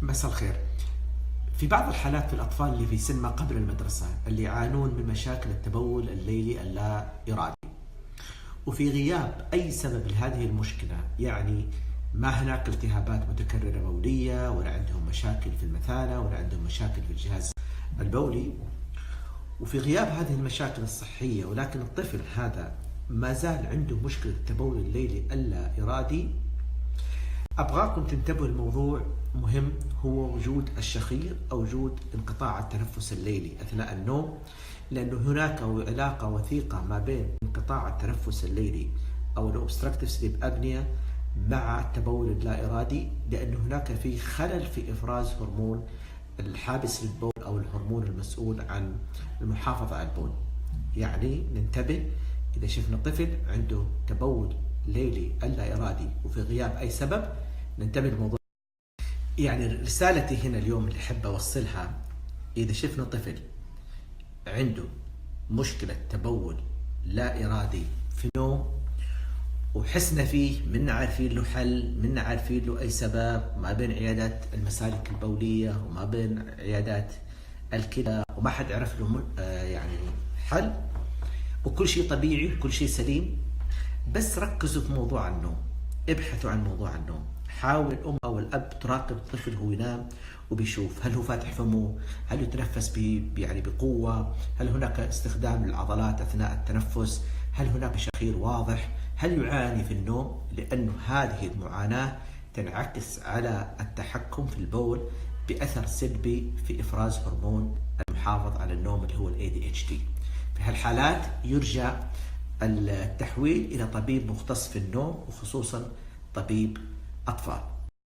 مساء الخير. في بعض الحالات في الأطفال اللي في سن ما قبل المدرسة اللي يعانون من مشاكل التبول الليلي اللا إرادي، وفي غياب أي سبب لهذه المشكلة، يعني ما هناك التهابات متكررة بولية، ولا عندهم مشاكل في المثانة، ولا عندهم مشاكل في الجهاز البولي، وفي غياب هذه المشاكل الصحية، ولكن الطفل هذا ما زال عنده مشكلة التبول الليلي اللا إرادي، أبغاكم تنتبهوا لموضوع مهم، هو وجود الشخير أو وجود انقطاع التنفس الليلي أثناء النوم، لأنه هناك علاقة وثيقة ما بين انقطاع التنفس الليلي أو الأوبستراكتيف سليب أبنيا مع التبول اللا إرادي، لأنه هناك في خلل في إفراز هرمون الحابس للبول أو الهرمون المسؤول عن المحافظة على البول. يعني ننتبه إذا شفنا طفل عنده تبول ليلي اللا إرادي وفي غياب أي سبب، ننتبه للموضوع. يعني رسالتي هنا اليوم اللي أحب أوصلها، إذا شفنا طفل عنده مشكلة تبول لا إرادي في نوم وحسنا فيه، منا عارفين له حل، منا عارفين له أي سبب، ما بين عيادات المسالك البولية وما بين عيادات الكلى، وما حد عرف له يعني حل، وكل شيء طبيعي وكل شيء سليم، بس ركزوا في موضوع النوم، ابحثوا عن موضوع النوم. حاول الأم أو الأب تراقب الطفل وهو ينام وبيشوف هل هو فاتح فمه، هل يتنفس يعني بقوة، هل هناك استخدام للعضلات أثناء التنفس، هل هناك شخير واضح، هل يعاني في النوم، لأنه هذه المعاناة تنعكس على التحكم في البول بأثر سلبي في إفراز هرمون المحافظ على النوم اللي هو ال ADHD. في هالحالات يرجى التحويل إلى طبيب مختص في النوم، وخصوصا طبيب أطفال.